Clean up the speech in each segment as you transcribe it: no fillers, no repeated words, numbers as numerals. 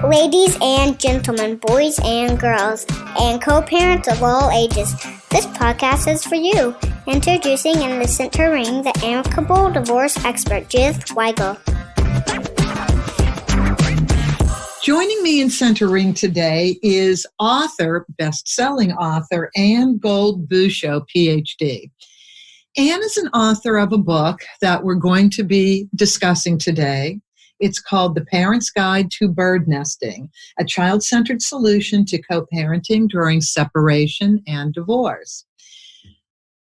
Ladies and gentlemen, boys and girls, and co-parents of all ages, this podcast is for you. Introducing and the center ring, the Amicable divorce expert, Judith Weigel. Joining me in center ring today is best-selling author, Anne Buscho, PhD. Anne is an author of a book that we're going to be discussing today. It's called The Parent's Guide to Birdnesting, a child-centered solution to co-parenting during separation and divorce.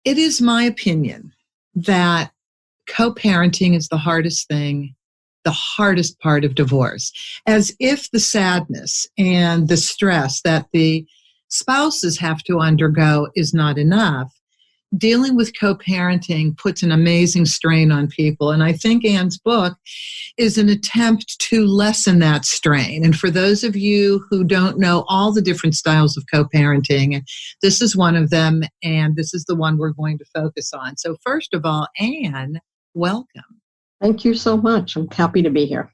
It is my opinion that co-parenting is the hardest part of divorce, as if the sadness and the stress that the spouses have to undergo is not enough. Dealing with co-parenting puts an amazing strain on people, and I think Anne's book is an attempt to lessen that strain. And for those of you who don't know all the different styles of co-parenting, this is one of them, and this is the one we're going to focus on. So first of all, Anne, welcome. Thank you so much. I'm happy to be here.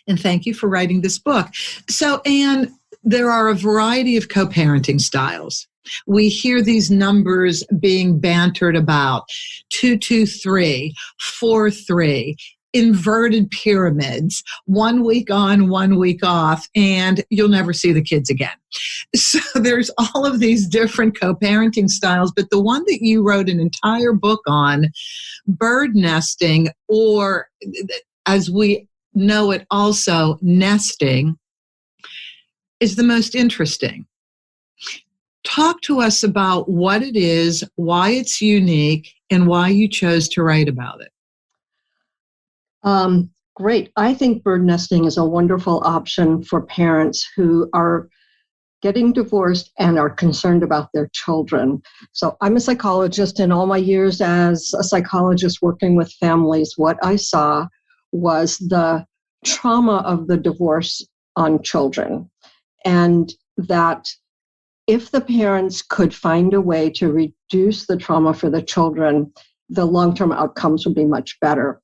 And thank you for writing this book. So, Anne, there are a variety of co-parenting styles. We hear these numbers being bantered about, 2-2-3, 4-3, inverted pyramids, 1 week on, 1 week off, and you'll never see the kids again. So there's all of these different co-parenting styles, but the one that you wrote an entire book on, bird nesting, or as we know it also, nesting, is the most interesting. Talk to us about what it is, why it's unique, and why you chose to write about it. Great. I think bird nesting is a wonderful option for parents who are getting divorced and are concerned about their children. So I'm a psychologist, and all my years as a psychologist working with families, what I saw was the trauma of the divorce on children, and that if the parents could find a way to reduce the trauma for the children, the long-term outcomes would be much better.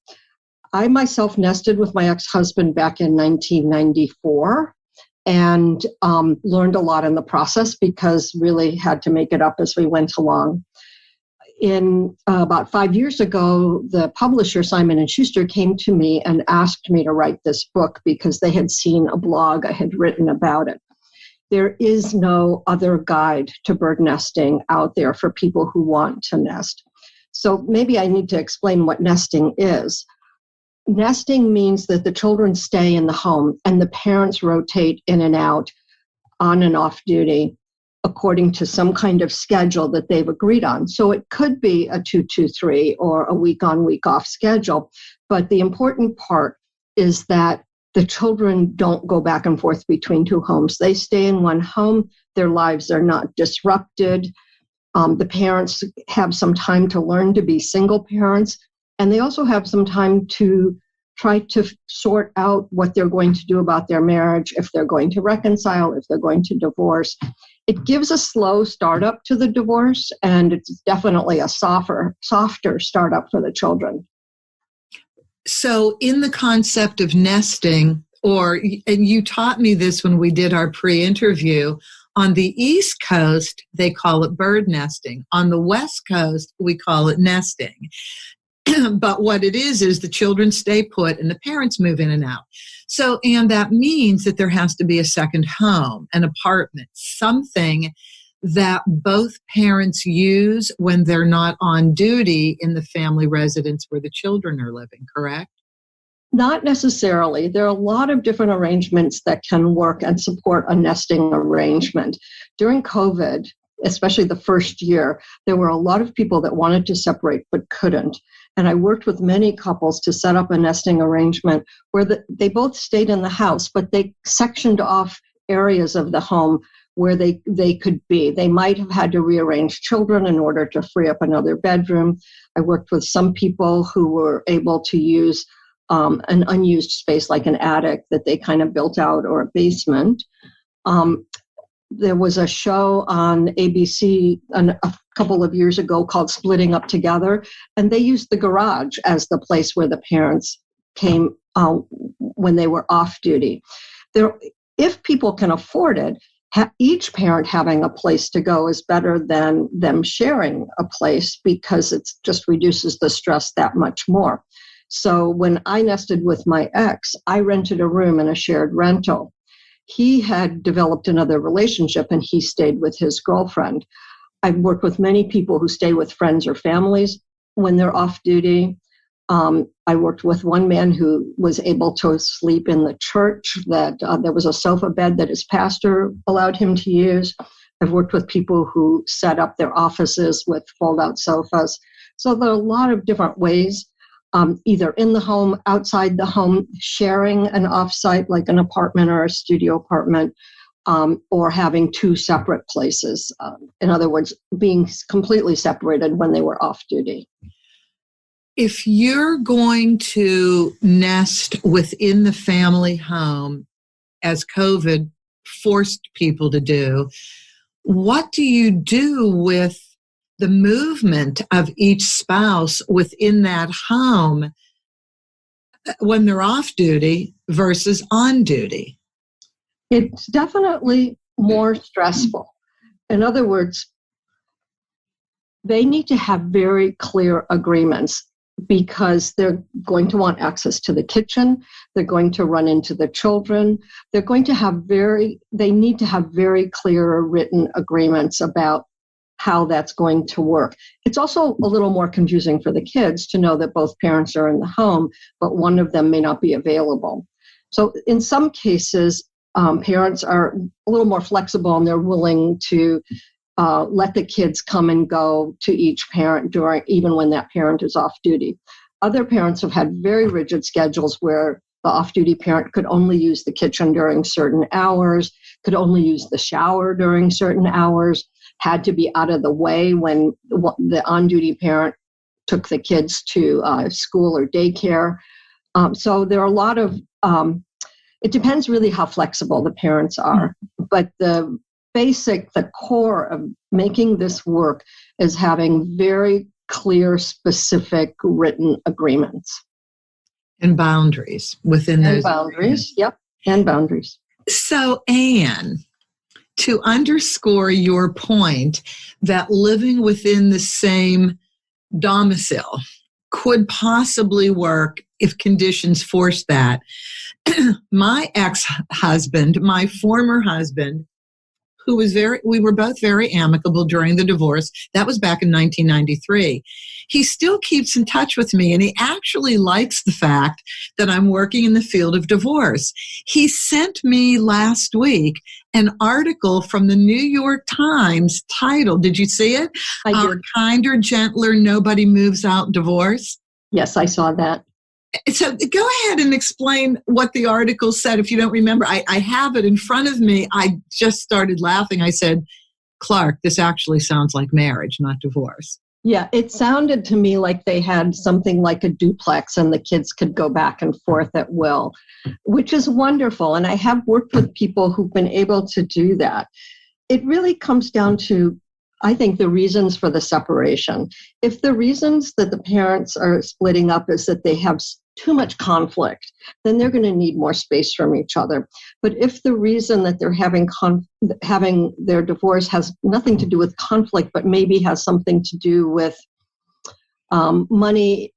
I myself nested with my ex-husband back in 1994 and learned a lot in the process because really had to make it up as we went along. In about 5 years ago, the publisher, Simon & Schuster, came to me and asked me to write this book because they had seen a blog I had written about it. There is no other guide to bird nesting out there for people who want to nest. So maybe I need to explain what nesting is. Nesting means that the children stay in the home and the parents rotate in and out, on and off duty, according to some kind of schedule that they've agreed on. So it could be a 2-2-3 or a week on, week off schedule. But the important part is that the children don't go back and forth between two homes. They stay in one home. Their lives are not disrupted. The parents have some time to learn to be single parents, and they also have some time to try to sort out what they're going to do about their marriage, if they're going to reconcile, if they're going to divorce. It gives a slow startup to the divorce, and it's definitely a softer startup for the children. So in the concept of nesting, and you taught me this when we did our pre-interview, on the East Coast, they call it bird nesting. On the West Coast, we call it nesting. But what it is the children stay put and the parents move in and out. So, and that means that there has to be a second home, an apartment, something that both parents use when they're not on duty in the family residence where the children are living, correct? Not necessarily. There are a lot of different arrangements that can work and support a nesting arrangement. During COVID, especially the first year, there were a lot of people that wanted to separate but couldn't. And I worked with many couples to set up a nesting arrangement where they both stayed in the house, but they sectioned off areas of the home where they could be. They might have had to rearrange children in order to free up another bedroom. I worked with some people who were able to use an unused space like an attic that they kind of built out, or a basement. There was a show on ABC a couple of years ago called Splitting Up Together, and they used the garage as the place where the parents came when they were off duty. There if people can afford it, each parent having a place to go is better than them sharing a place, because it just reduces the stress that much more. So when I nested with my ex, I rented a room in a shared rental. He had developed another relationship and he stayed with his girlfriend. I've worked with many people who stay with friends or families when they're off duty. I worked with one man who was able to sleep in the church, that there was a sofa bed that his pastor allowed him to use. I've worked with people who set up their offices with fold-out sofas. So there are a lot of different ways, either in the home, outside the home, sharing an offsite like an apartment or a studio apartment, or having two separate places. In other words, being completely separated when they were off duty. If you're going to nest within the family home, as COVID forced people to do, what do you do with the movement of each spouse within that home when they're off duty versus on duty? It's definitely more stressful. In other words, they need to have very clear agreements, because they're going to want access to the kitchen. They're going to run into the children. They're going to have they need to have very clear written agreements about how that's going to work. It's also a little more confusing for the kids to know that both parents are in the home, but one of them may not be available. So in some cases, parents are a little more flexible and they're willing to let the kids come and go to each parent even when that parent is off duty. Other parents have had very rigid schedules where the off-duty parent could only use the kitchen during certain hours, could only use the shower during certain hours, had to be out of the way when the on-duty parent took the kids to school or daycare. So there are a lot of, it depends really how flexible the parents are. But the core of making this work is having very clear, specific written agreements. And boundaries within those. And boundaries, yep, and boundaries. So, Anne, to underscore your point that living within the same domicile could possibly work if conditions force that, my ex-husband, my former husband, we were both very amicable during the divorce. That was back in 1993. He still keeps in touch with me, and he actually likes the fact that I'm working in the field of divorce. He sent me last week an article from the New York Times titled, did you see it? I did. Kinder, Gentler, Nobody Moves Out Divorce. Yes, I saw that. So go ahead and explain what the article said if you don't remember. I have it in front of me. I just started laughing. I said, Clark, this actually sounds like marriage, not divorce. Yeah, it sounded to me like they had something like a duplex and the kids could go back and forth at will, which is wonderful. And I have worked with people who've been able to do that. It really comes down to, I think, the reasons for the separation. If the reasons that the parents are splitting up is that they have too much conflict, then they're going to need more space from each other. But if the reason that they're having their divorce has nothing to do with conflict, but maybe has something to do with money,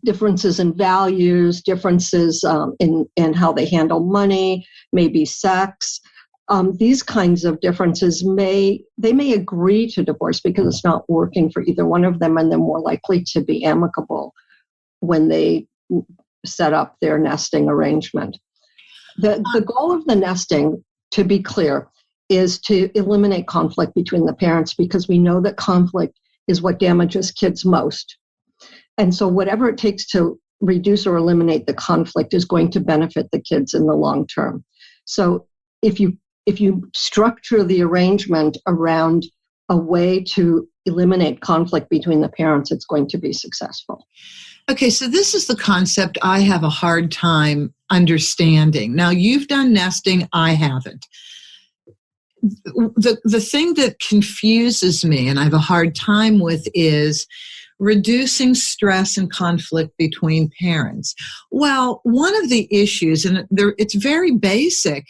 differences in values, differences in how they handle money, maybe sex, these kinds of differences may agree to divorce because it's not working for either one of them, and they're more likely to be amicable when they set up their nesting arrangement. The goal of the nesting, to be clear, is to eliminate conflict between the parents, because we know that conflict is what damages kids most. And so whatever it takes to reduce or eliminate the conflict is going to benefit the kids in the long term. So if you structure the arrangement around a way to eliminate conflict between the parents, it's going to be successful. Okay, so this is the concept I have a hard time understanding. Now, you've done nesting, I haven't. The thing that confuses me and I have a hard time with is reducing stress and conflict between parents. Well, one of the issues, and it's very basic,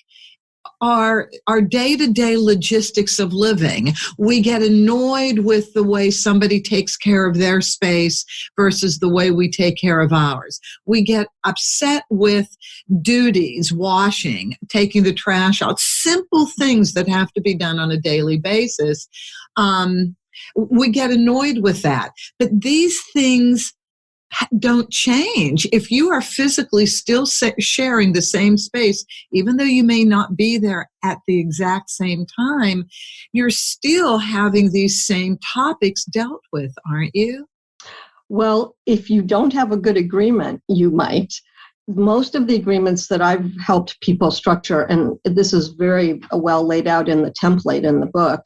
our day-to-day logistics of living. We get annoyed with the way somebody takes care of their space versus the way we take care of ours. We get upset with duties, washing, taking the trash out, simple things that have to be done on a daily basis. We get annoyed with that. But these things don't change. If you are physically still sharing the same space, even though you may not be there at the exact same time, you're still having these same topics dealt with, aren't you? Well, if you don't have a good agreement, you might. Most of the agreements that I've helped people structure, and this is very well laid out in the template in the book,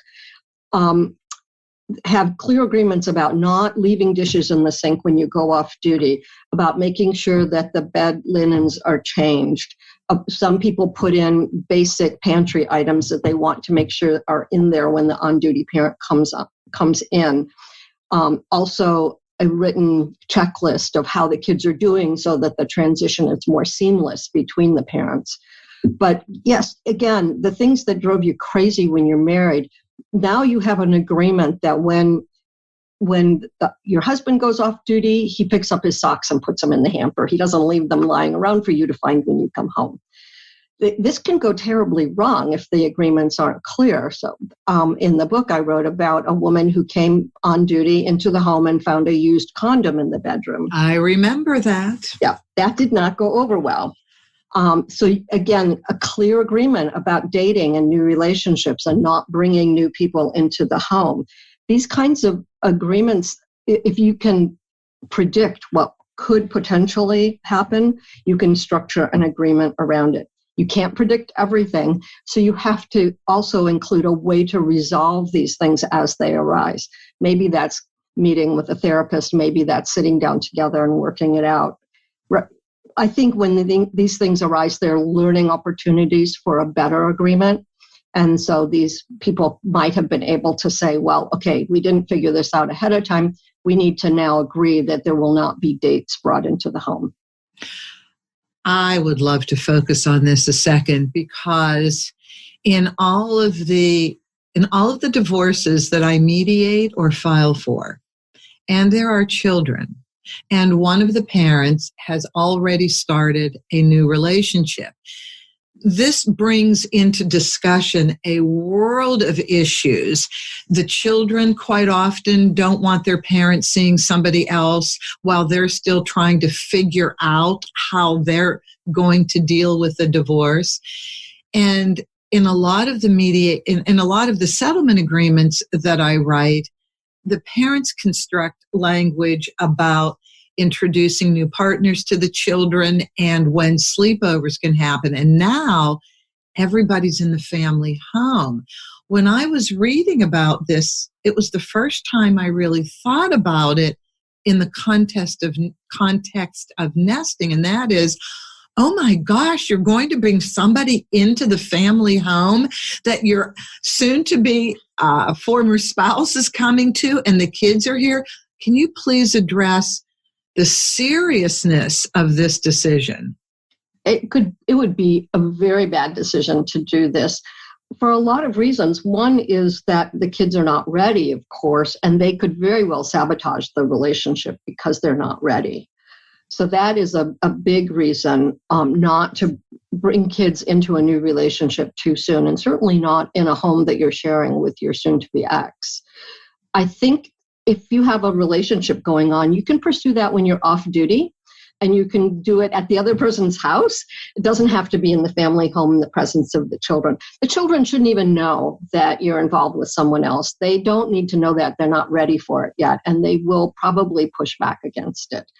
have clear agreements about not leaving dishes in the sink when you go off duty, about making sure that the bed linens are changed. Some people put in basic pantry items that they want to make sure are in there when the on-duty parent comes in. Also, a written checklist of how the kids are doing so that the transition is more seamless between the parents. But yes, again, the things that drove you crazy when you're married, now you have an agreement that when your husband goes off duty, he picks up his socks and puts them in the hamper. He doesn't leave them lying around for you to find when you come home. This can go terribly wrong if the agreements aren't clear. So in the book, I wrote about a woman who came on duty into the home and found a used condom in the bedroom. I remember that. Yeah, that did not go over well. So again, a clear agreement about dating and new relationships and not bringing new people into the home. These kinds of agreements, if you can predict what could potentially happen, you can structure an agreement around it. You can't predict everything, so you have to also include a way to resolve these things as they arise. Maybe that's meeting with a therapist, maybe that's sitting down together and working it out. I think when these things arise, they're learning opportunities for a better agreement. And so these people might have been able to say, well, okay, we didn't figure this out ahead of time. We need to now agree that there will not be dates brought into the home. I would love to focus on this a second, because in all of the divorces that I mediate or file for, and there are children, and one of the parents has already started a new relationship. This brings into discussion a world of issues. The children quite often don't want their parents seeing somebody else while they're still trying to figure out how they're going to deal with the divorce. And in a lot of the in a lot of the settlement agreements that I write, the parents construct language about introducing new partners to the children and when sleepovers can happen. And now everybody's in the family home. When I was reading about this, it was the first time I really thought about it in the context of nesting. And that is, oh my gosh, you're going to bring somebody into the family home that your soon-to-be former spouse is coming to, and the kids are here. Can you please address the seriousness of this decision? It would be a very bad decision to do this for a lot of reasons. One is that the kids are not ready, of course, and they could very well sabotage the relationship because they're not ready. So that is a big reason not to bring kids into a new relationship too soon, and certainly not in a home that you're sharing with your soon-to-be ex. I think if you have a relationship going on, you can pursue that when you're off duty, and you can do it at the other person's house. It doesn't have to be in the family home in the presence of the children. The children shouldn't even know that you're involved with someone else. They don't need to know that. They're not ready for it yet, and they will probably push back against it.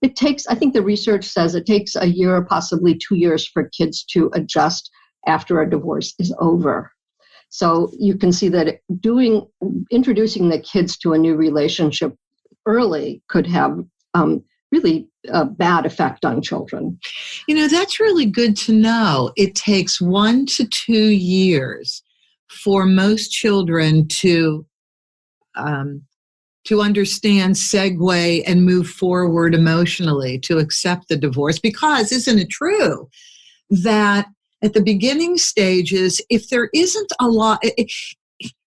It takes, I think the research says it takes a year, possibly 2 years for kids to adjust after a divorce is over. So you can see that introducing the kids to a new relationship early could have really a bad effect on children. You know, that's really good to know. It takes 1 to 2 years for most children to understand, segue, and move forward emotionally to accept the divorce. Because isn't it true that at the beginning stages, if there isn't a lot,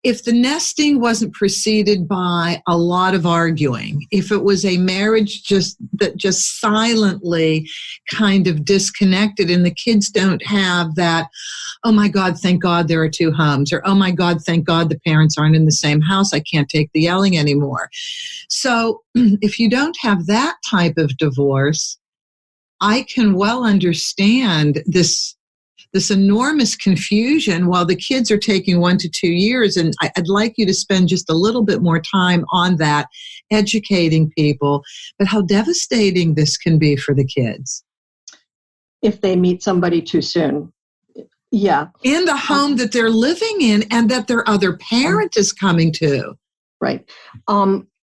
if the nesting wasn't preceded by a lot of arguing, if it was a marriage that just silently kind of disconnected, and the kids don't have that, oh my God, thank God there are two homes, or oh my God, thank God the parents aren't in the same house, I can't take the yelling anymore. So if you don't have that type of divorce, I can well understand this enormous confusion while the kids are taking 1 to 2 years. And I'd like you to spend just a little bit more time on that, educating people, but how devastating this can be for the kids. If they meet somebody too soon. Yeah. In the home that they're living in and that their other parent is coming to. Right.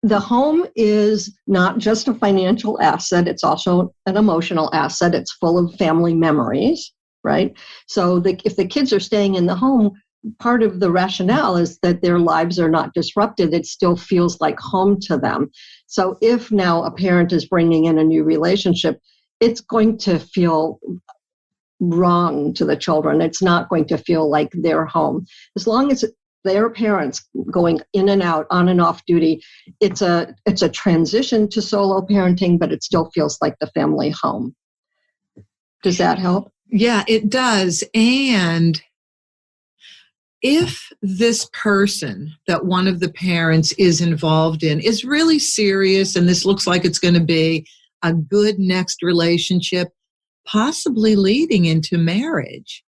The home is not just a financial asset. It's also an emotional asset. It's full of family memories. Right. So if the kids are staying in the home, part of the rationale is that their lives are not disrupted. It still feels like home to them. So if now a parent is bringing in a new relationship, it's going to feel wrong to the children. It's not going to feel like their home. As long as their parents going in and out, on and off duty, it's a transition to solo parenting, but it still feels like the family home. Does that help? Yeah, it does. And if this person that one of the parents is involved in is really serious, and this looks like it's going to be a good next relationship, possibly leading into marriage,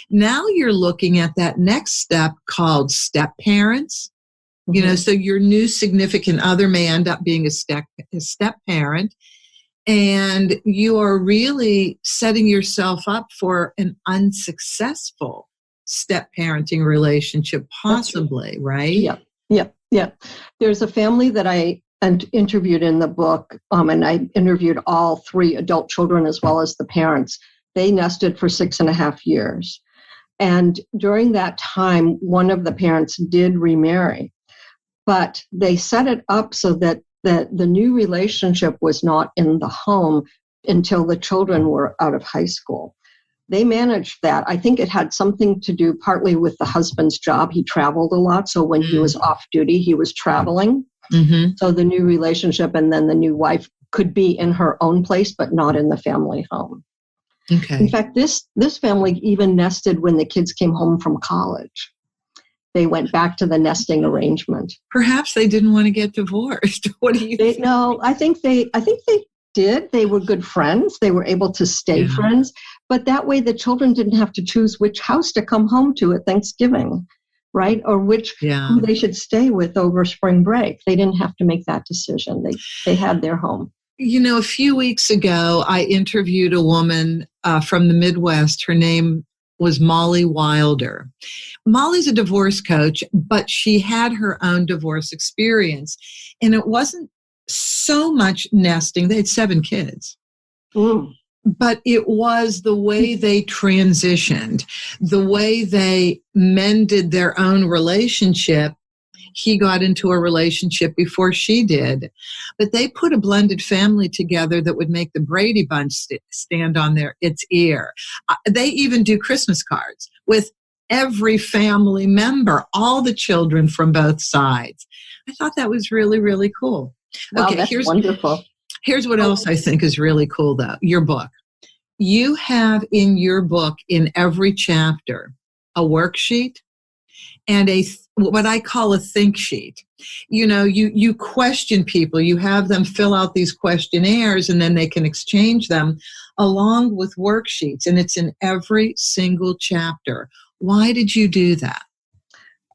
now you're looking at that next step called step parents. Mm-hmm. So your new significant other may end up being a step parent. And you are really setting yourself up for an unsuccessful step parenting relationship, possibly, right? Yeah. There's a family that I interviewed in the book, and I interviewed all 3 adult children as well as the parents. They nested for 6.5 years. And during that time, one of the parents did remarry, but they set it up so that the new relationship was not in the home until the children were out of high school. They managed that. I think it had something to do partly with the husband's job. He traveled a lot. So when he was off duty, he was traveling. Mm-hmm. So the new relationship and then the new wife could be in her own place, but not in the family home. Okay. In fact, this family even nested when the kids came home from college. They went back to the nesting arrangement. Perhaps they didn't want to get divorced. What do you think? No, I think they did. They were good friends. They were able to stay friends. But that way the children didn't have to choose which house to come home to at Thanksgiving, right? Or who they should stay with over spring break. They didn't have to make that decision. They had their home. A few weeks ago, I interviewed a woman from the Midwest. Her name was Molly Wilder. Molly's a divorce coach, but she had her own divorce experience. And it wasn't so much nesting. They had 7 kids. But it was the way they transitioned, the way they mended their own relationship. He got into a relationship before she did. But they put a blended family together that would make the Brady Bunch stand on its ear. They even do Christmas cards with every family member, all the children from both sides. I thought that was really, really cool. Wow, okay, that's wonderful. Here's what else I think is really cool, though. Your book. You have in your book, in every chapter, a worksheet and what I call a think sheet. You question people. You have them fill out these questionnaires, and then they can exchange them along with worksheets. And it's in every single chapter. Why did you do that?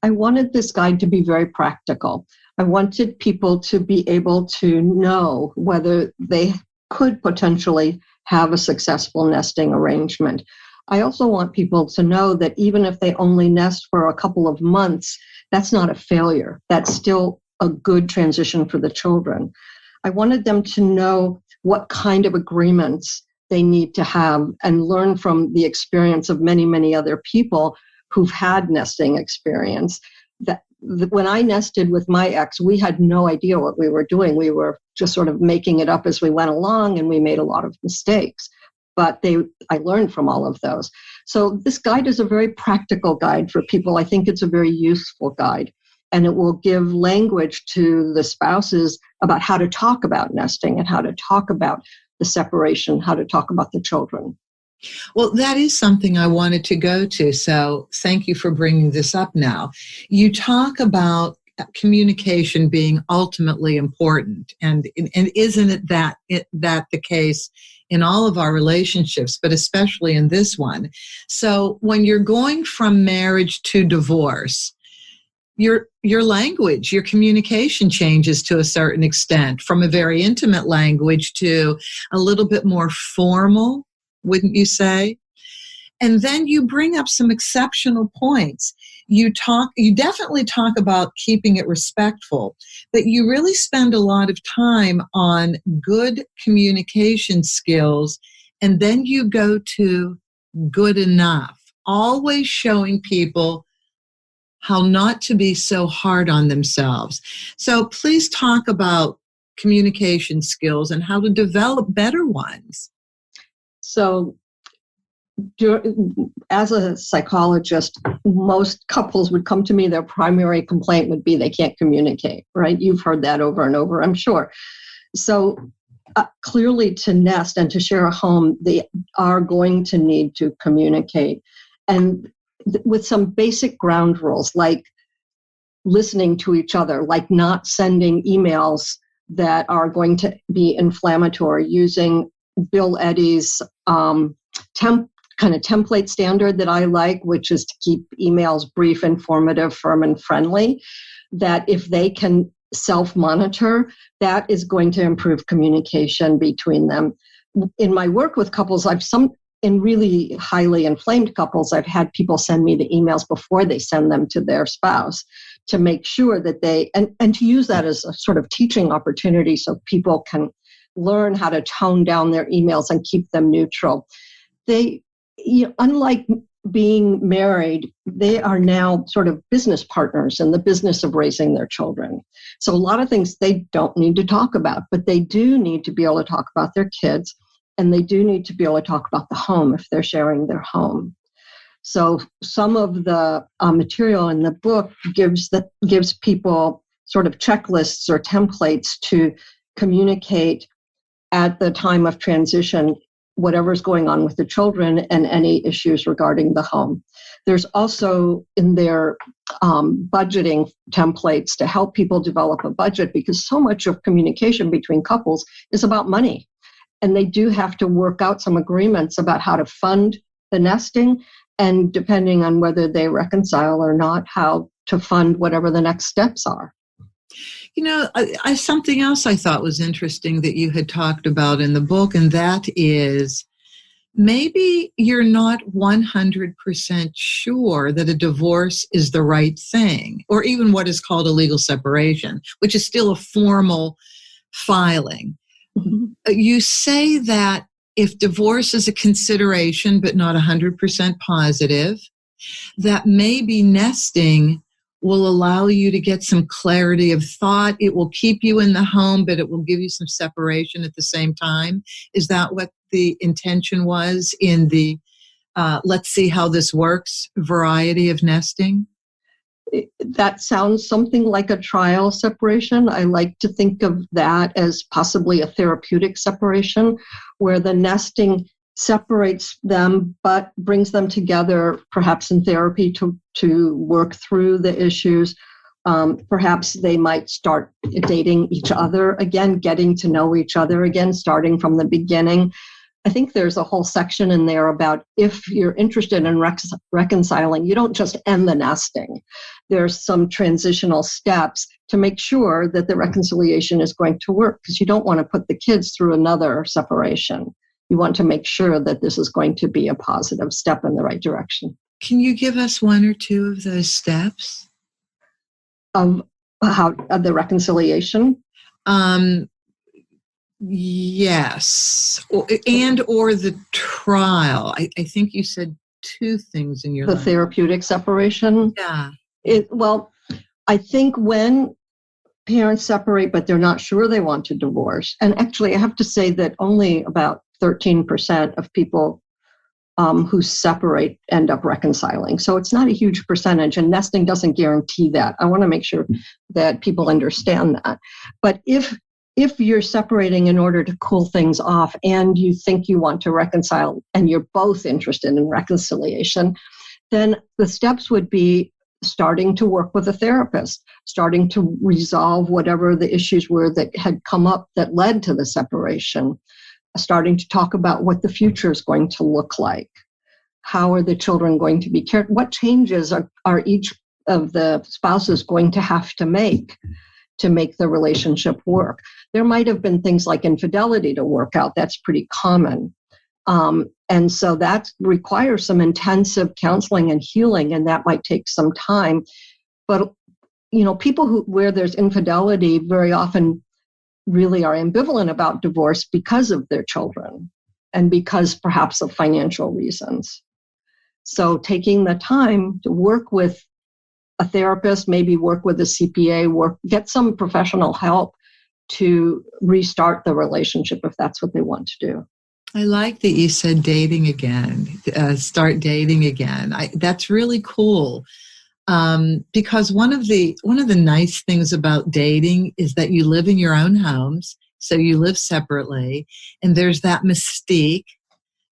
I wanted this guide to be very practical. I wanted people to be able to know whether they could potentially have a successful nesting arrangement. I also want people to know that even if they only nest for a couple of months, that's not a failure. That's still a good transition for the children. I wanted them to know what kind of agreements they need to have and learn from the experience of many, many other people who've had nesting experience. That when I nested with my ex, we had no idea what we were doing. We were just sort of making it up as we went along, and we made a lot of mistakes. But I learned from all of those. So this guide is a very practical guide for people. I think it's a very useful guide, and it will give language to the spouses about how to talk about nesting and how to talk about the separation, how to talk about the children. Well, that is something I wanted to go to. So thank you for bringing this up now. You talk about communication being ultimately important. And isn't it that the case in all of our relationships, but especially in this one? So when you're going from marriage to divorce, your language, your communication changes to a certain extent, from a very intimate language to a little bit more formal, wouldn't you say? And then you bring up some exceptional points. You definitely talk about keeping it respectful, but you really spend a lot of time on good communication skills, and then you go to good enough, always showing people how not to be so hard on themselves. So please talk about communication skills and how to develop better ones. So as a psychologist, most couples would come to me, their primary complaint would be they can't communicate, right? You've heard that over and over, I'm sure. So clearly, to nest and to share a home, they are going to need to communicate. And with some basic ground rules, like listening to each other, like not sending emails that are going to be inflammatory, using Bill Eddy's kind of template standard that I like, which is to keep emails brief, informative, firm, and friendly, that if they can self-monitor, that is going to improve communication between them. In my work with couples, in really highly inflamed couples, I've had people send me the emails before they send them to their spouse to make sure that and to use that as a sort of teaching opportunity so people can learn how to tone down their emails and keep them neutral. Unlike being married, they are now sort of business partners in the business of raising their children. So a lot of things they don't need to talk about, but they do need to be able to talk about their kids, and they do need to be able to talk about the home if they're sharing their home. So some of the material in the book gives people sort of checklists or templates to communicate at the time of transition, whatever's going on with the children and any issues regarding the home. There's also in their budgeting templates to help people develop a budget, because so much of communication between couples is about money. And they do have to work out some agreements about how to fund the nesting, and depending on whether they reconcile or not, how to fund whatever the next steps are. You know, something else I thought was interesting that you had talked about in the book, and that is maybe you're not 100% sure that a divorce is the right thing, or even what is called a legal separation, which is still a formal filing. Mm-hmm. You say that if divorce is a consideration but not 100% positive, that maybe nesting will allow you to get some clarity of thought. It will keep you in the home, but it will give you some separation at the same time. Is that what the intention was in the let's see how this works variety of nesting? That sounds something like a trial separation. I like to think of that as possibly a therapeutic separation, where the nesting separates them but brings them together, perhaps in therapy, to work through the issues. Perhaps they might start dating each other again, getting to know each other again, starting from the beginning. I think there's a whole section in there about if you're interested in reconciling, you don't just end the nesting. There's some transitional steps to make sure that the reconciliation is going to work, because you don't want to put the kids through another separation. You want to make sure that this is going to be a positive step in the right direction. Can you give us one or two of those steps? Of the reconciliation? Yes. Or the trial. I think you said two things in your The therapeutic separation? Yeah. I think when parents separate but they're not sure they want to divorce, and actually I have to say that only about 13% of people who separate end up reconciling. So it's not a huge percentage, and nesting doesn't guarantee that. I want to make sure that people understand that. But if you're separating in order to cool things off and you think you want to reconcile and you're both interested in reconciliation, then the steps would be starting to work with a therapist, starting to resolve whatever the issues were that had come up that led to the separation, starting to talk about what the future is going to look like. How are the children going to be cared? What changes are each of the spouses going to have to make the relationship work? There might have been things like infidelity to work out. That's pretty common. And so that requires some intensive counseling and healing, and that might take some time. But, people where there's infidelity very often really are ambivalent about divorce because of their children and because perhaps of financial reasons. So taking the time to work with a therapist, maybe work with a CPA, get some professional help to restart the relationship if that's what they want to do. I like that you said dating again, start dating again. That's really cool. Because one of the nice things about dating is that you live in your own homes, so you live separately, and there's that mystique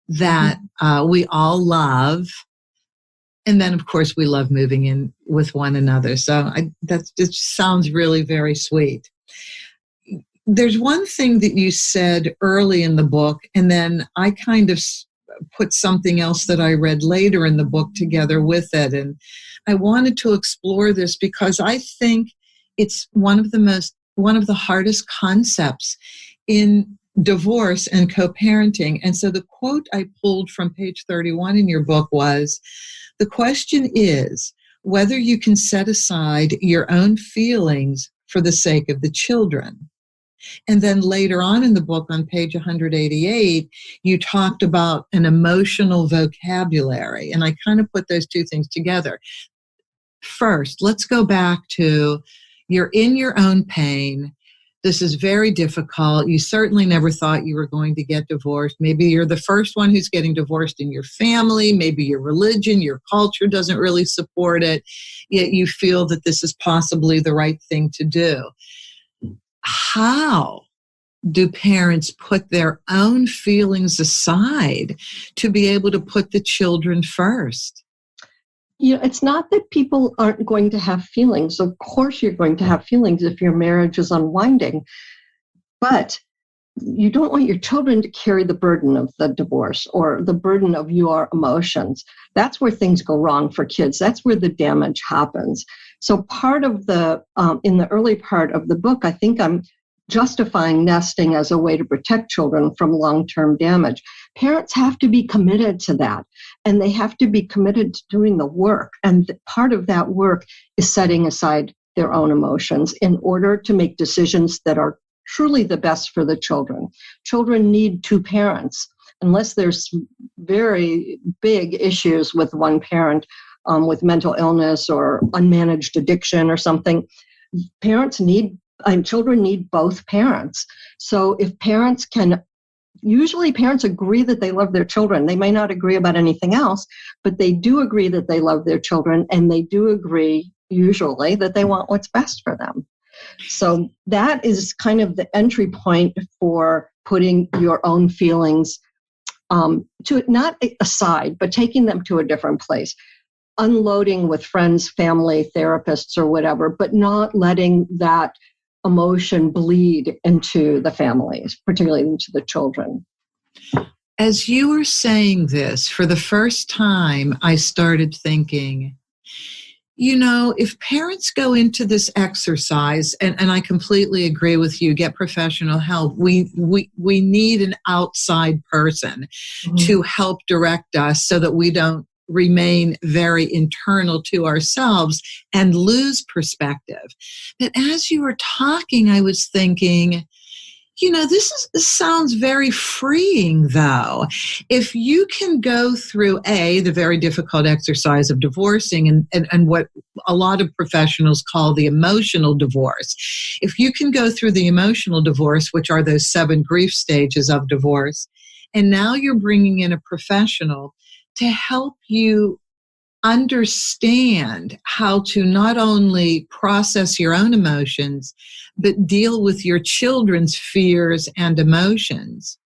that we all love, and then of course we love moving in with one another. So that just sounds really very sweet. There's one thing that you said early in the book, and then I kind of put something else that I read later in the book together with it. And I wanted to explore this because I think it's one of the hardest concepts in divorce and co-parenting. And so the quote I pulled from page 31 in your book was, "The question is whether you can set aside your own feelings for the sake of the children." And then later on in the book on page 188, you talked about an emotional vocabulary. And I kind of put those two things together. First, let's go back to you're in your own pain. This is very difficult. You certainly never thought you were going to get divorced. Maybe you're the first one who's getting divorced in your family. Maybe your religion, your culture doesn't really support it. Yet you feel that this is possibly the right thing to do. How do parents put their own feelings aside to be able to put the children first? It's not that people aren't going to have feelings. Of course you're going to have feelings if your marriage is unwinding. But you don't want your children to carry the burden of the divorce or the burden of your emotions. That's where things go wrong for kids. That's where the damage happens. So part of in the early part of the book, I think I'm justifying nesting as a way to protect children from long-term damage. Parents have to be committed to that, and they have to be committed to doing the work. And part of that work is setting aside their own emotions in order to make decisions that are truly the best for the children. Children need two parents. Unless there's very big issues with one parent, with mental illness or unmanaged addiction or something, children need both parents. So if usually parents agree that they love their children. They may not agree about anything else, but they do agree that they love their children, and they do agree usually that they want what's best for them. So that is kind of the entry point for putting your own feelings to not aside, but taking them to a different place. Unloading with friends, family, therapists, or whatever, but not letting that emotion bleed into the families, particularly into the children. As you were saying this, for the first time, I started thinking, if parents go into this exercise, and I completely agree with you, get professional help. We need an outside person to help direct us so that we don't remain very internal to ourselves and lose perspective. But as you were talking, I was thinking, this sounds very freeing, though. If you can go through the very difficult exercise of divorcing and what a lot of professionals call the emotional divorce, if you can go through the emotional divorce, which are those 7 grief stages of divorce, and now you're bringing in a professional to help you understand how to not only process your own emotions, but deal with your children's fears and emotions.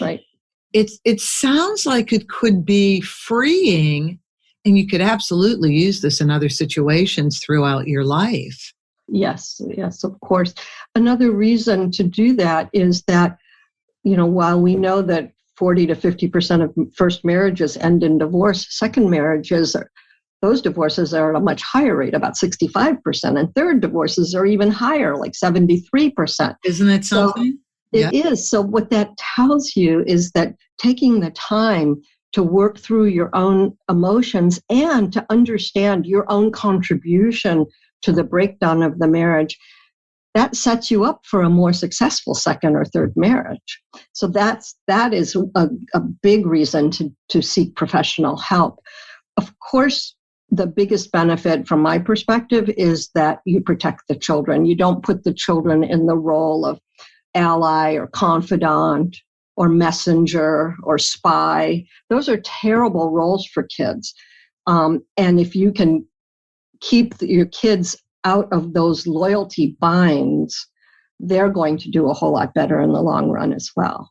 Right. It sounds like it could be freeing, and you could absolutely use this in other situations throughout your life. Yes, of course. Another reason to do that is that, while we know that 40 to 50% of first marriages end in divorce, second marriages, those divorces are at a much higher rate, about 65%, and third divorces are even higher, like 73%. Isn't it something? So it is. So what that tells you is that taking the time to work through your own emotions and to understand your own contribution to the breakdown of the marriage, that sets you up for a more successful second or third marriage. So that is a big reason to seek professional help. Of course, the biggest benefit from my perspective is that you protect the children. You don't put the children in the role of ally or confidant or messenger or spy. Those are terrible roles for kids. And if you can keep your kids out of those loyalty binds, they're going to do a whole lot better in the long run as well.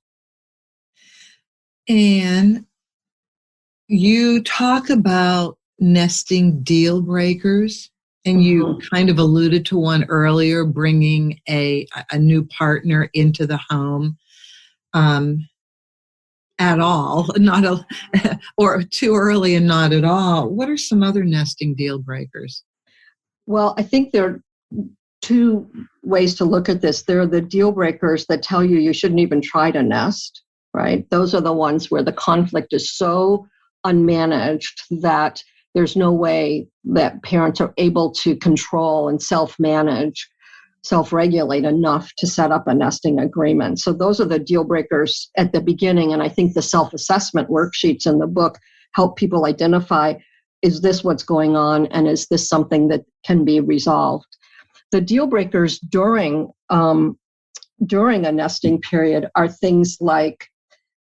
And you talk about nesting deal breakers, and you kind of alluded to one earlier, bringing a new partner into the home at all, or too early and not at all. What are some other nesting deal breakers? Well, I think there are two ways to look at this. There are the deal breakers that tell you shouldn't even try to nest, right? Those are the ones where the conflict is so unmanaged that there's no way that parents are able to control and self-manage, self-regulate enough to set up a nesting agreement. So those are the deal breakers at the beginning. And I think the self-assessment worksheets in the book help people identify, is this what's going on? And is this something that can be resolved? The deal breakers during a nesting period are things like,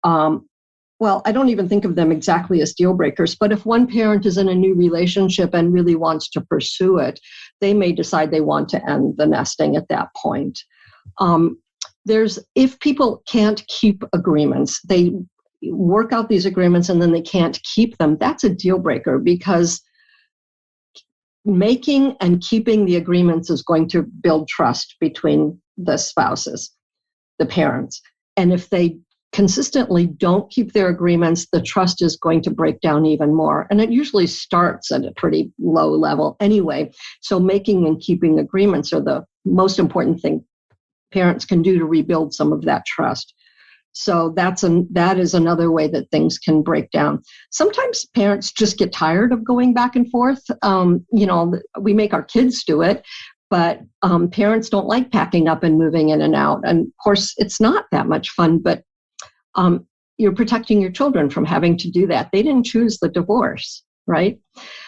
I don't even think of them exactly as deal breakers, but if one parent is in a new relationship and really wants to pursue it, they may decide they want to end the nesting at that point. If people can't keep agreements, they work out these agreements and then they can't keep them, that's a deal breaker, because making and keeping the agreements is going to build trust between the spouses, the parents. And if they consistently don't keep their agreements, the trust is going to break down even more. And it usually starts at a pretty low level anyway. So making and keeping agreements are the most important thing parents can do to rebuild some of that trust. So that is another way that things can break down. Sometimes parents just get tired of going back and forth. We make our kids do it, but parents don't like packing up and moving in and out. And of course, it's not that much fun, but you're protecting your children from having to do that. They didn't choose the divorce, right?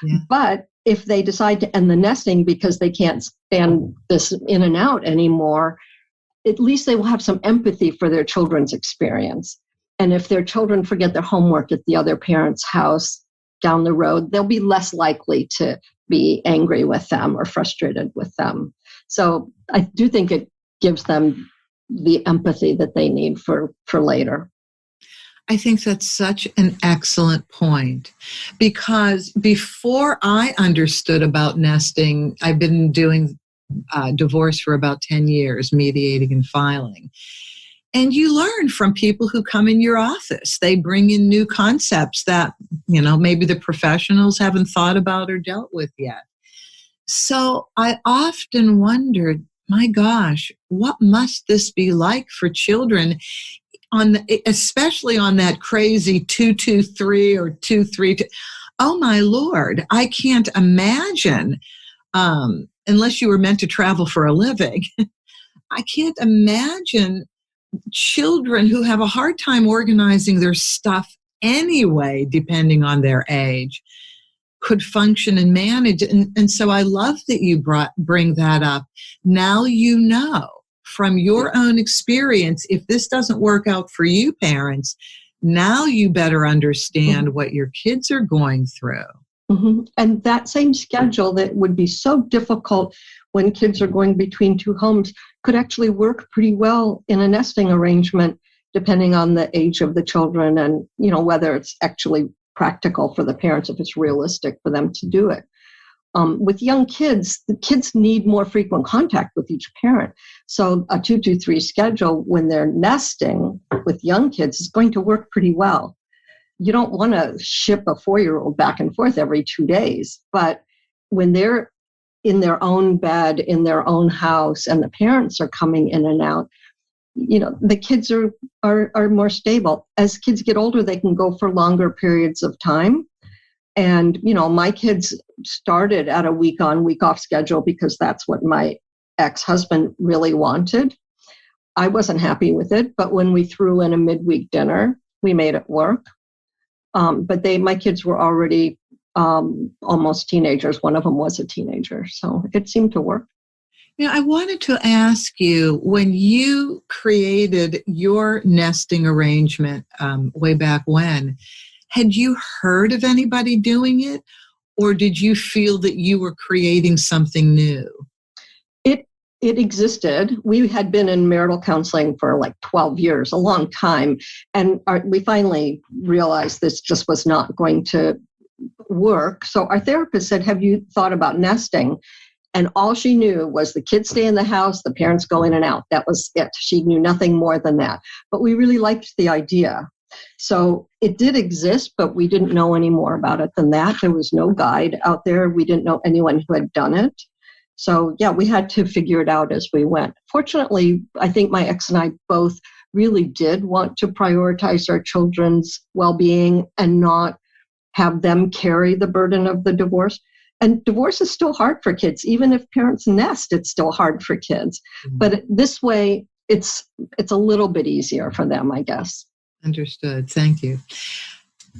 Yeah. But if they decide to end the nesting because they can't stand this in and out anymore, at least they will have some empathy for their children's experience. And if their children forget their homework at the other parent's house down the road, they'll be less likely to be angry with them or frustrated with them. So I do think it gives them the empathy that they need for later. I think that's such an excellent point, because before I understood about nesting, I've been doing divorce for about 10 years, mediating and filing. And you learn from people who come in your office. They bring in new concepts that, maybe the professionals haven't thought about or dealt with yet. So I often wondered, my gosh, what must this be like for children, especially on that crazy 223 or 232? Oh my Lord, I can't imagine, unless you were meant to travel for a living. I can't imagine children who have a hard time organizing their stuff anyway, depending on their age, could function and manage. And so I love that you bring that up. Now you know from your own experience, if this doesn't work out for you parents, Now you better understand what your kids are going through. Mm-hmm. And that same schedule that would be so difficult when kids are going between two homes could actually work pretty well in a nesting arrangement, depending on the age of the children and, whether it's actually practical for the parents, if it's realistic for them to do it. With young kids, the kids need more frequent contact with each parent. So a 2-2-3 schedule when they're nesting with young kids is going to work pretty well. You don't want to ship a 4-year-old back and forth every 2 days, but when they're in their own bed, in their own house, and the parents are coming in and out, the kids are more stable. As kids get older, they can go for longer periods of time. And, my kids started at a week on, week off schedule because that's what my ex-husband really wanted. I wasn't happy with it, but when we threw in a midweek dinner, we made it work. But my kids were already almost teenagers. One of them was a teenager, so it seemed to work. I wanted to ask you, when you created your nesting arrangement way back when, had you heard of anybody doing it, or did you feel that you were creating something new? It existed. We had been in marital counseling for like 12 years, a long time. And we finally realized this just was not going to work. So our therapist said, have you thought about nesting? And all she knew was the kids stay in the house, the parents go in and out. That was it. She knew nothing more than that. But we really liked the idea. So it did exist, but we didn't know any more about it than that. There was no guide out there. We didn't know anyone who had done it. So yeah, we had to figure it out as we went. Fortunately, I think my ex and I both really did want to prioritize our children's well-being and not have them carry the burden of the divorce. And divorce is still hard for kids. Even if parents nest, it's still hard for kids. Mm-hmm. But this way, it's a little bit easier for them, I guess. Understood. Thank you.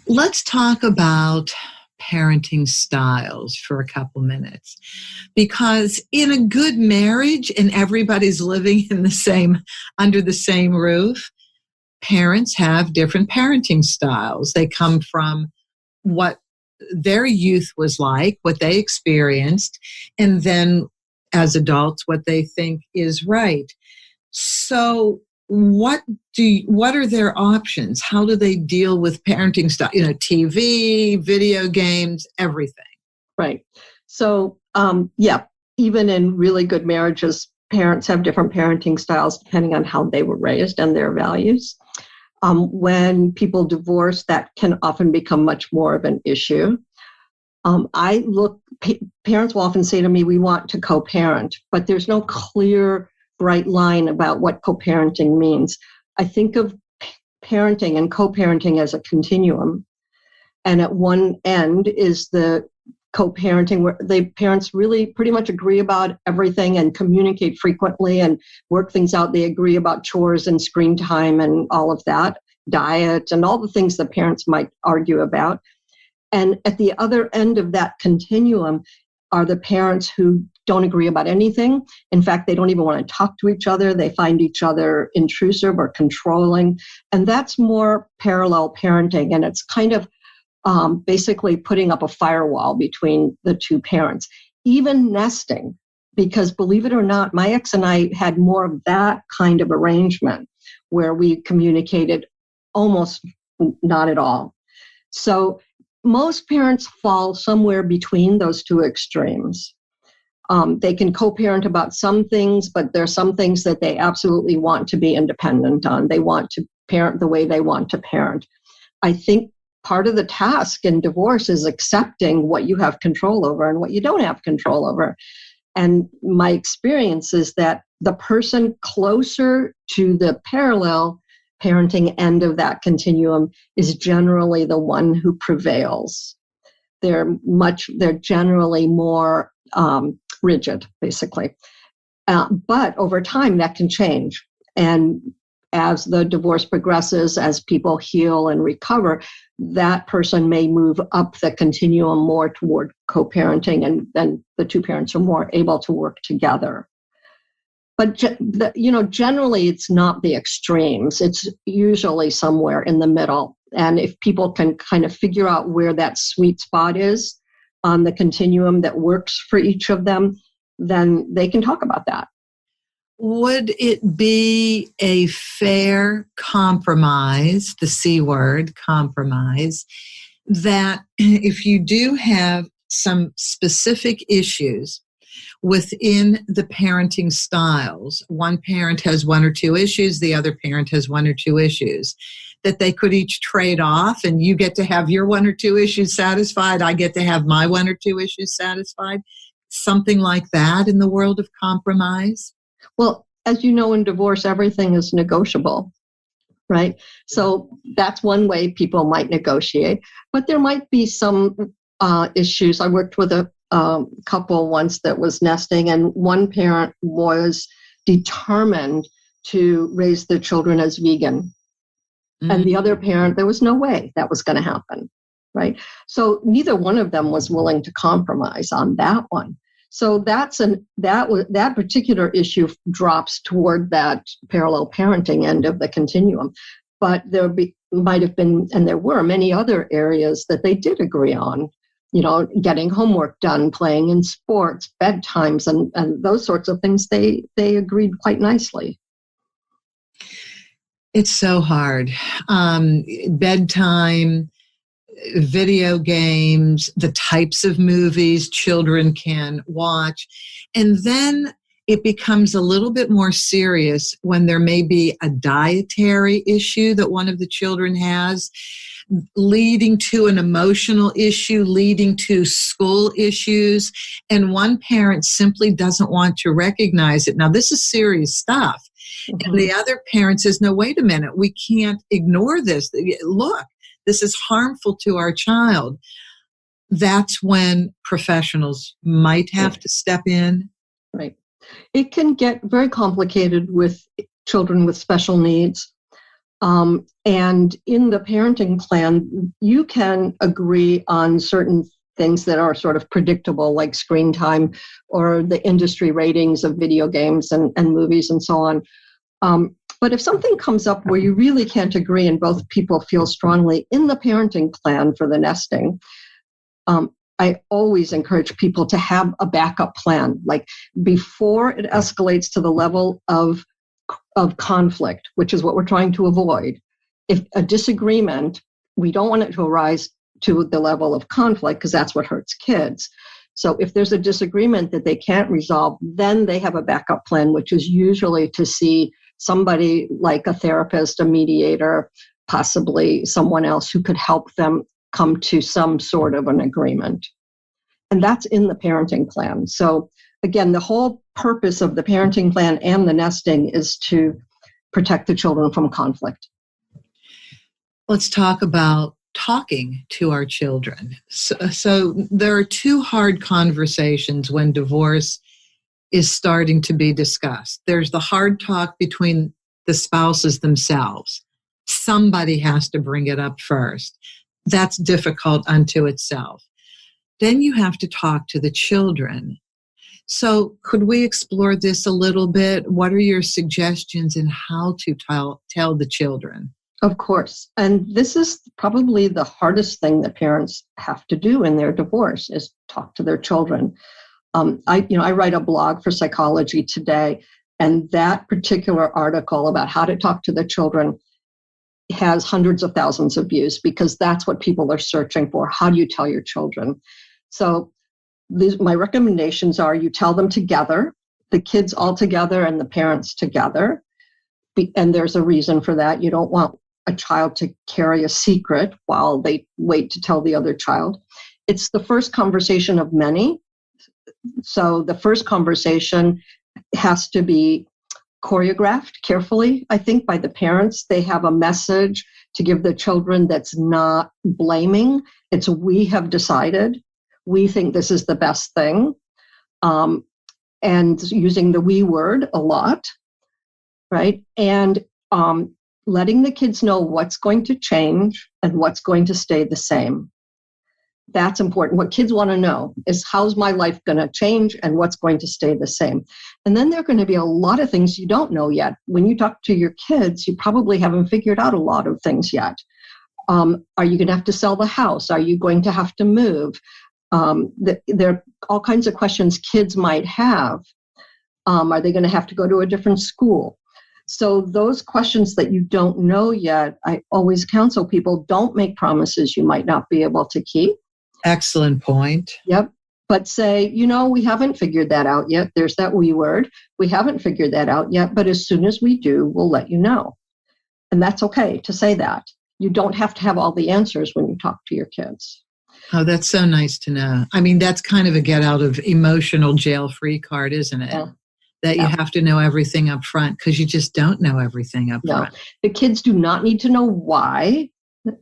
Let's talk about parenting styles for a couple minutes, because in a good marriage and everybody's living under the same roof, parents have different parenting styles. They come from what their youth was like, what they experienced, and then as adults, what they think is right. So what are their options? How do they deal with parenting style? TV, video games, everything. Right. So, even in really good marriages, parents have different parenting styles depending on how they were raised and their values. When people divorce, that can often become much more of an issue. Parents will often say to me, we want to co-parent, but there's no clear bright line about what co-parenting means. I think of parenting and co-parenting as a continuum. And at one end is the co-parenting where the parents really pretty much agree about everything and communicate frequently and work things out. They agree about chores and screen time and all of that, diet and all the things that parents might argue about. And at the other end of that continuum are the parents who don't agree about anything. In fact, they don't even want to talk to each other. They find each other intrusive or controlling. And that's more parallel parenting. And it's kind of basically putting up a firewall between the two parents. Even nesting, because believe it or not, my ex and I had more of that kind of arrangement where we communicated almost not at all. So most parents fall somewhere between those two extremes. They can co-parent about some things, but there are some things that they absolutely want to be independent on. They want to parent the way they want to parent. I think part of the task in divorce is accepting what you have control over and what you don't have control over. And my experience is that the person closer to the parallel parenting end of that continuum is generally the one who prevails. They're generally more rigid, basically. But over time, that can change. And as the divorce progresses, as people heal and recover, that person may move up the continuum more toward co-parenting, and then the two parents are more able to work together. But generally, it's not the extremes. It's usually somewhere in the middle. And if people can kind of figure out where that sweet spot is on the continuum that works for each of them, then they can talk about that. Would it be a fair compromise, the C word, compromise, that if you do have some specific issues within the parenting styles, one parent has one or two issues, the other parent has one or two issues, that they could each trade off and you get to have your one or two issues satisfied, I get to have my one or two issues satisfied? Something like that in the world of compromise? Well, as you know, in divorce, everything is negotiable, right? So that's one way people might negotiate. But there might be some issues. I worked with a couple once that was nesting, and one parent was determined to raise their children as vegan. Mm-hmm. And the other parent, there was no way that was going to happen, right? So neither one of them was willing to compromise on that one. So that particular issue drops toward that parallel parenting end of the continuum. But might have been, and there were many other areas that they did agree on. Getting homework done, playing in sports, bedtimes, and those sorts of things. They agreed quite nicely. It's so hard. Bedtime, video games, the types of movies children can watch. And then it becomes a little bit more serious when there may be a dietary issue that one of the children has, leading to an emotional issue, leading to school issues, and one parent simply doesn't want to recognize it. Now, this is serious stuff. Mm-hmm. And the other parent says, no, wait a minute, we can't ignore this. Look, this is harmful to our child. That's when professionals might have to step in. Right. It can get very complicated with children with special needs. And in the parenting plan, you can agree on certain things that are sort of predictable, like screen time or the industry ratings of video games and movies and so on. But if something comes up where you really can't agree and both people feel strongly in the parenting plan for the nesting, I always encourage people to have a backup plan, like before it escalates to the level of conflict, which is what we're trying to avoid. If a disagreement, we don't want it to arise to the level of conflict because that's what hurts kids. So if there's a disagreement that they can't resolve, then they have a backup plan, which is usually to see somebody like a therapist, a mediator, possibly someone else who could help them come to some sort of an agreement. And that's in the parenting plan. So again, the whole purpose of the parenting plan and the nesting is to protect the children from conflict. Let's talk about talking to our children. So there are two hard conversations when divorce is starting to be discussed. There's the hard talk between the spouses themselves. Somebody has to bring it up first. That's difficult unto itself. Then you have to talk to the children. So could we explore this a little bit? What are your suggestions in how to tell the children? Of course. And this is probably the hardest thing that parents have to do in their divorce is talk to their children. I write a blog for Psychology Today, and that particular article about how to talk to the children has hundreds of thousands of views because that's what people are searching for. How do you tell your children? So my recommendations are you tell them together, the kids all together and the parents together. And there's a reason for that. You don't want a child to carry a secret while they wait to tell the other child. It's the first conversation of many. So the first conversation has to be choreographed carefully, I think, by the parents. They have a message to give the children that's not blaming. It's we have decided. We think this is the best thing. And using the we word a lot, right? And letting the kids know what's going to change and what's going to stay the same. That's important. What kids want to know is, how's my life going to change and what's going to stay the same? And then there are going to be a lot of things you don't know yet. When you talk to your kids, you probably haven't figured out a lot of things yet. Are you going to have to sell the house? Are you going to have to move? There are all kinds of questions kids might have. Are they going to have to go to a different school? So those questions that you don't know yet, I always counsel people, don't make promises you might not be able to keep. Excellent point. Yep. But say, we haven't figured that out yet. There's that we word. We haven't figured that out yet, but as soon as we do, we'll let you know. And that's okay to say that. You don't have to have all the answers when you talk to your kids. Oh, that's so nice to know. I mean, that's kind of a get out of emotional jail-free card, isn't it? Yeah. That you have to know everything up front, because you just don't know everything up front. The kids do not need to know why.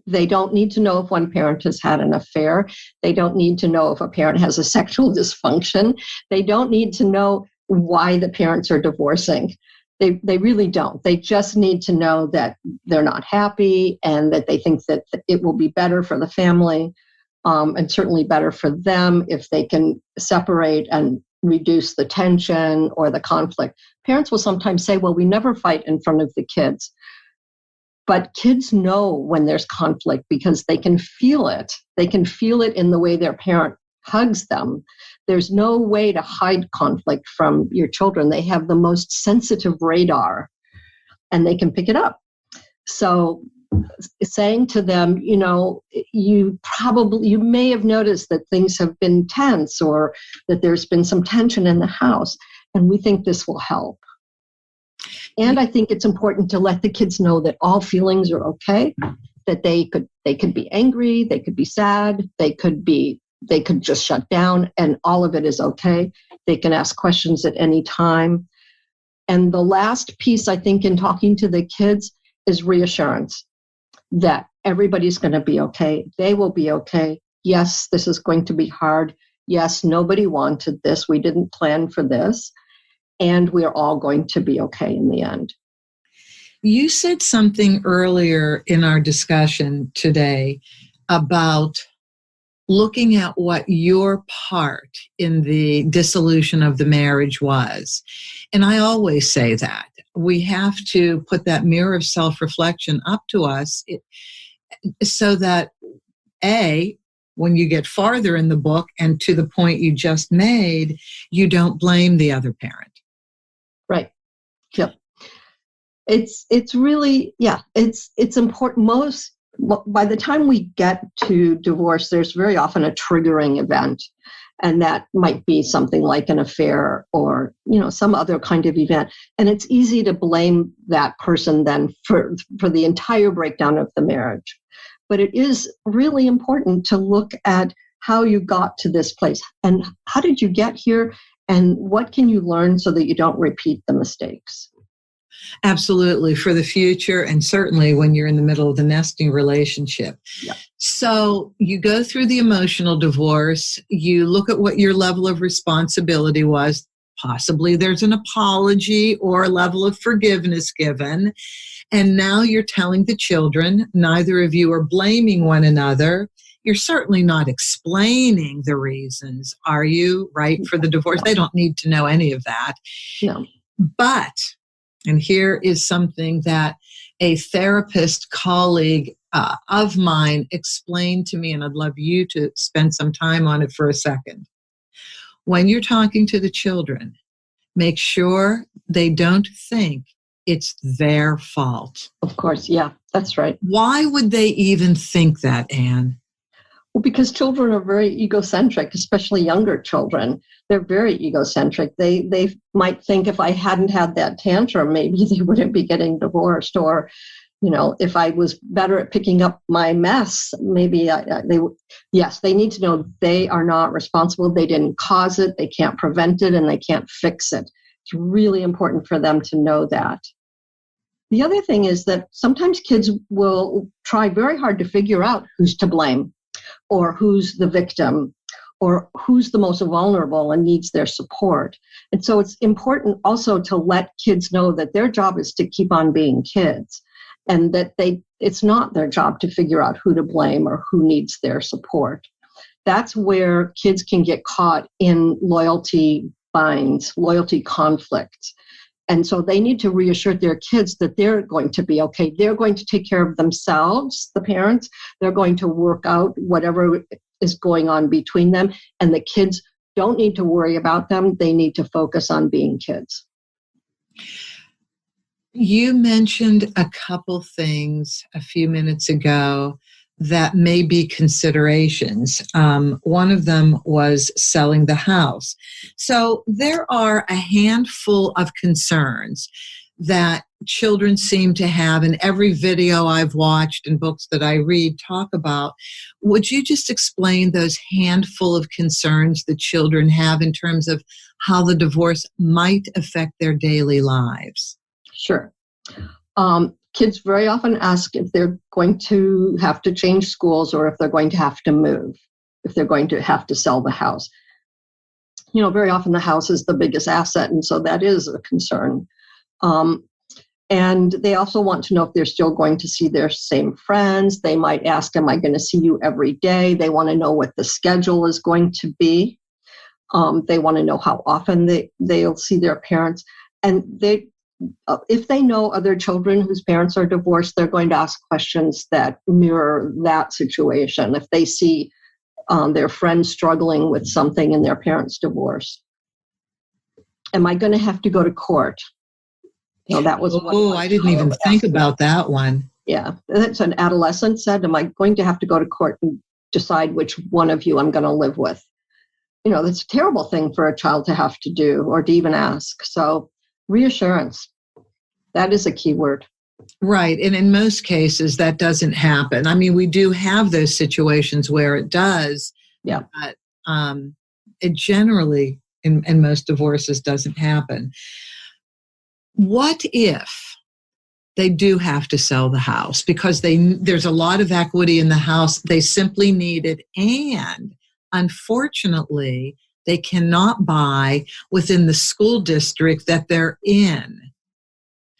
They don't need to know if one parent has had an affair. They don't need to know if a parent has a sexual dysfunction. They don't need to know why the parents are divorcing. They really don't. They just need to know that they're not happy and that they think that it will be better for the family, and certainly better for them if they can separate and reduce the tension or the conflict. Parents will sometimes say, well, we never fight in front of the kids. But kids know when there's conflict because they can feel it. They can feel it in the way their parent hugs them. There's no way to hide conflict from your children. They have the most sensitive radar and they can pick it up. So saying to them, you may have noticed that things have been tense or that there's been some tension in the house, and we think this will help. And I think it's important to let the kids know that all feelings are okay, that they could be angry, they could be sad, they could just shut down, and all of it is okay. They can ask questions at any time. And the last piece, I think, in talking to the kids is reassurance that everybody's going to be okay. They will be okay. Yes, this is going to be hard. Yes, nobody wanted this. We didn't plan for this. And we're all going to be okay in the end. You said something earlier in our discussion today about looking at what your part in the dissolution of the marriage was. And I always say that we have to put that mirror of self-reflection up to us so that, when you get farther in the book and to the point you just made, you don't blame the other parent. Right. Yep. It's really, it's important. By the time we get to divorce, there's very often a triggering event. And that might be something like an affair or, some other kind of event. And it's easy to blame that person then for the entire breakdown of the marriage. But it is really important to look at how you got to this place and how did you get here and what can you learn so that you don't repeat the mistakes. Absolutely, for the future, and certainly when you're in the middle of the nesting relationship. Yeah. So you go through the emotional divorce, you look at what your level of responsibility was. Possibly there's an apology or a level of forgiveness given. And now you're telling the children, neither of you are blaming one another. You're certainly not explaining the reasons, are you, right, for the divorce? They don't need to know any of that. No. But, and here is something that a therapist colleague of mine explained to me, and I'd love you to spend some time on it for a second. When you're talking to the children, make sure they don't think it's their fault. Of course, yeah, that's right. Why would they even think that, Anne? Well, because children are very egocentric, especially younger children. They're very egocentric. They might think if I hadn't had that tantrum, maybe they wouldn't be getting divorced. Or, if I was better at picking up my mess, maybe they need to know they are not responsible. They didn't cause it. They can't prevent it and they can't fix it. It's really important for them to know that. The other thing is that sometimes kids will try very hard to figure out who's to blame, or who's the victim, or who's the most vulnerable and needs their support. And so it's important also to let kids know that their job is to keep on being kids, and that it's not their job to figure out who to blame or who needs their support. that's where kids can get caught in loyalty binds, loyalty conflicts. And so they need to reassure their kids that they're going to be okay. They're going to take care of themselves, the parents. They're going to work out whatever is going on between them. And the kids don't need to worry about them. They need to focus on being kids. You mentioned a couple things a few minutes ago that may be considerations. One of them was selling the house. So there are a handful of concerns that children seem to have, and every video I've watched and books that I read talk about. Would you just explain those handful of concerns that children have in terms of how the divorce might affect their daily lives? Sure. Kids very often ask if they're going to have to change schools or if they're going to have to move, if they're going to have to sell the house. You know, very often the house is the biggest asset, and so that is a concern. And they also want to know if they're still going to see their same friends. They might ask, am I going to see you every day? They want to know what the schedule is going to be. They want to know how often they'll see their parents. And if they know other children whose parents are divorced, they're going to ask questions that mirror that situation. If they see their friends struggling with something in their parents' divorce, am I going to have to go to court? You know, that was I didn't even think about that one. Yeah, that's an adolescent said, am I going to have to go to court and decide which one of you I'm going to live with? You know, that's a terrible thing for a child to have to do or to even ask. So reassurance, that is a key word. Right. And in most cases, that doesn't happen. I mean, we do have those situations where it does. Yeah. But it generally, in most divorces, doesn't happen. What if they do have to sell the house because there's a lot of equity in the house, they simply need it, and unfortunately, they cannot buy within the school district that they're in?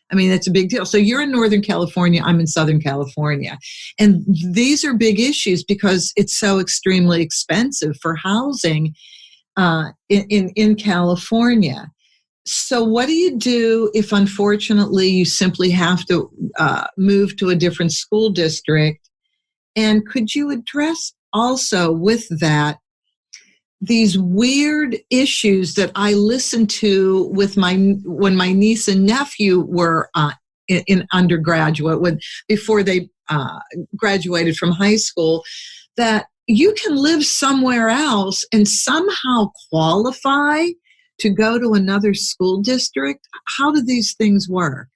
I mean, that's a big deal. So you're in Northern California, I'm in Southern California. And these are big issues because it's so extremely expensive for housing in California. So what do you do if, unfortunately, you simply have to move to a different school district? And could you address also with that these weird issues that I listened to with when my niece and nephew were in undergraduate, before they graduated from high school, that you can live somewhere else and somehow qualify to go to another school district? How do these things work?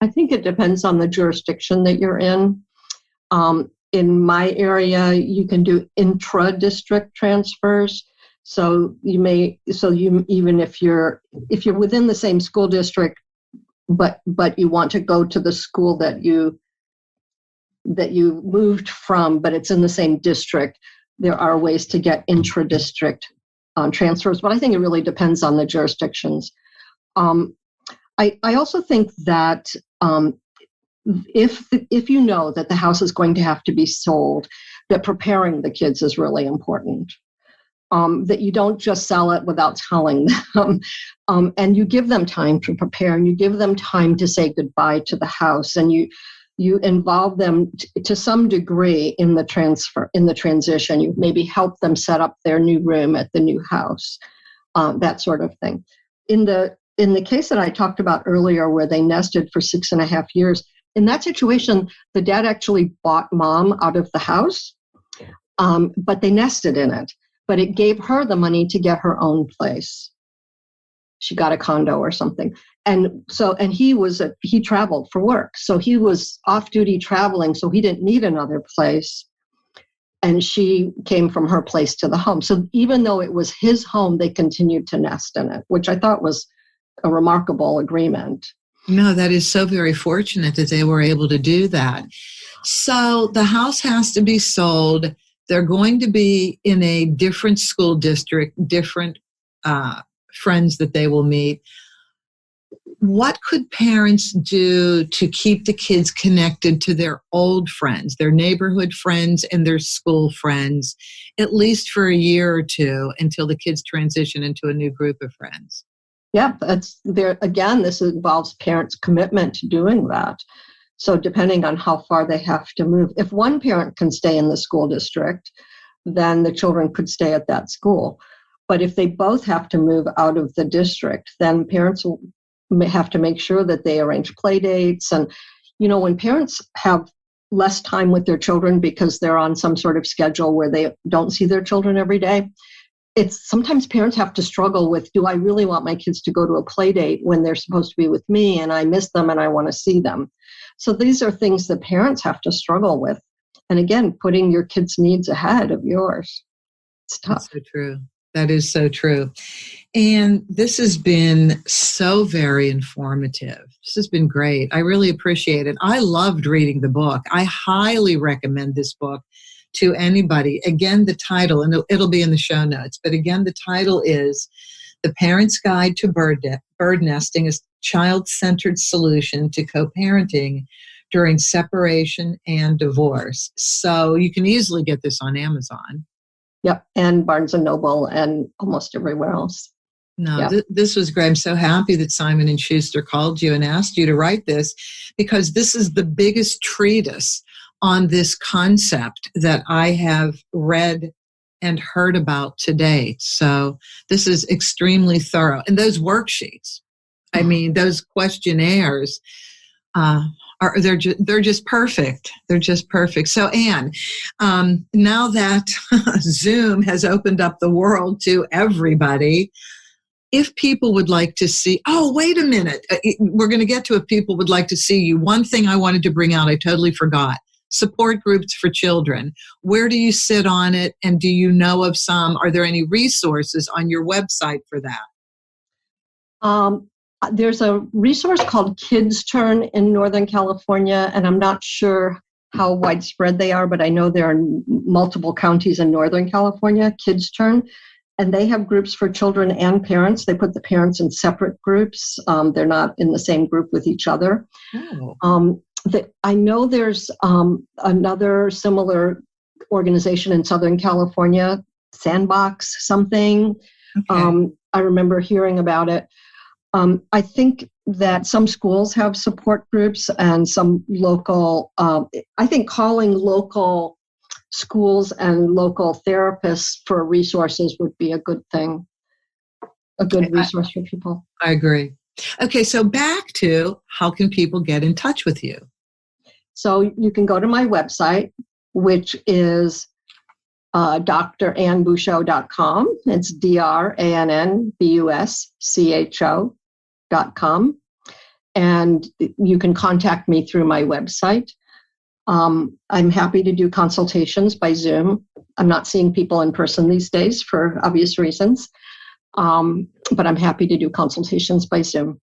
I think it depends on the jurisdiction that you're in. In my area, you can do intra-district transfers. So even if you're within the same school district, but you want to go to the school that you moved from, but it's in the same district, there are ways to get intra-district transfers. But I think it really depends on the jurisdictions. I also think that if you know that the house is going to have to be sold, that preparing the kids is really important. That you don't just sell it without telling them. And you give them time to prepare, and you give them time to say goodbye to the house, and you involve them to some degree in the transition. You maybe help them set up their new room at the new house, that sort of thing. In the case that I talked about earlier, where they nested for 6.5 years, in that situation, the dad actually bought mom out of the house, but they nested in it. But it gave her the money to get her own place. She got a condo or something. And he traveled for work. So he was off duty traveling, so he didn't need another place. And she came from her place to the home. So even though it was his home, they continued to nest in it, which I thought was a remarkable agreement. No, that is so very fortunate that they were able to do that. So the house has to be sold. They're going to be in a different school district, different friends that they will meet. what could parents do to keep the kids connected to their old friends, their neighborhood friends and their school friends, at least for a year or two until the kids transition into a new group of friends? Yeah, that's there again. This involves parents' commitment to doing that. So depending on how far they have to move, if one parent can stay in the school district, then the children could stay at that school. But if they both have to move out of the district, then parents will have to make sure that they arrange play dates. And, when parents have less time with their children because they're on some sort of schedule where they don't see their children every day, it's sometimes parents have to struggle with, do I really want my kids to go to a play date when they're supposed to be with me and I miss them and I want to see them? So these are things that parents have to struggle with. And again, putting your kids' needs ahead of yours. It's tough. That's so true. That is so true. And this has been so very informative. This has been great. I really appreciate it. I loved reading the book. I highly recommend this book to anybody. Again, the title, and it'll be in the show notes, but again, the title is The Parent's Guide to Bird Nesting, a Child-Centered Solution to Co-Parenting During Separation and Divorce. So you can easily get this on Amazon. Yep, and Barnes & Noble and almost everywhere else. No, yep. This was great. I'm so happy that Simon & Schuster called you and asked you to write this, because this is the biggest treatise on this concept that I have read and heard about to date. So this is extremely thorough. And those worksheets, I mean, those questionnaires, they're just perfect. They're just perfect. So Anne, now that Zoom has opened up the world to everybody, if people would like to see, wait a minute, we're going to get to if people would like to see you. One thing I wanted to bring out, I totally forgot. Support groups for children. Where do you sit on it? And do you know of some? Are there any resources on your website for that? There's a resource called Kids Turn in Northern California, and I'm not sure how widespread they are, but I know there are multiple counties in Northern California, Kids Turn, and they have groups for children and parents. They put the parents in separate groups. They're not in the same group with each other. Oh. I know there's another similar organization in Southern California, Sandbox something. Okay. I remember hearing about it. I think that some schools have support groups and some local, I think calling local schools and local therapists for resources would be a good thing, a good resource for people. I agree. Okay, so back to how can people get in touch with you? So you can go to my website, which is drannbuscho.com. It's drannbuscho.com. And you can contact me through my website. I'm happy to do consultations by Zoom. I'm not seeing people in person these days for obvious reasons, but I'm happy to do consultations by Zoom.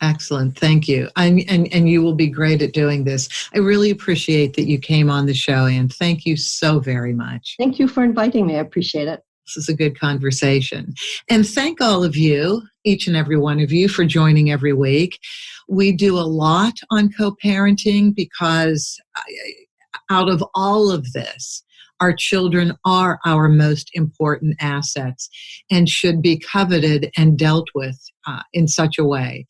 Excellent. Thank you. And you will be great at doing this. I really appreciate that you came on the show, and thank you so very much. Thank you for inviting me. I appreciate it. This is a good conversation. And thank all of you, each and every one of you, for joining every week. We do a lot on co-parenting because out of all of this, our children are our most important assets and should be coveted and dealt with in such a way.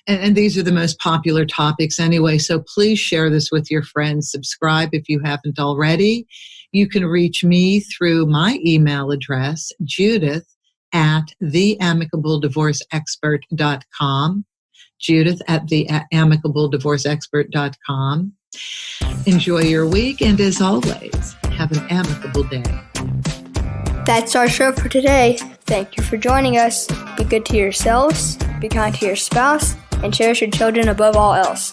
And these are the most popular topics anyway, so please share this with your friends. Subscribe if you haven't already. You can reach me through my email address, judith@theamicableddivorceexpert.com, judith@theamicableddivorceexpert.com. Enjoy your week, and as always, have an amicable day. That's our show for today. Thank you for joining us. Be good to yourselves, be kind to your spouse, and cherish your children above all else.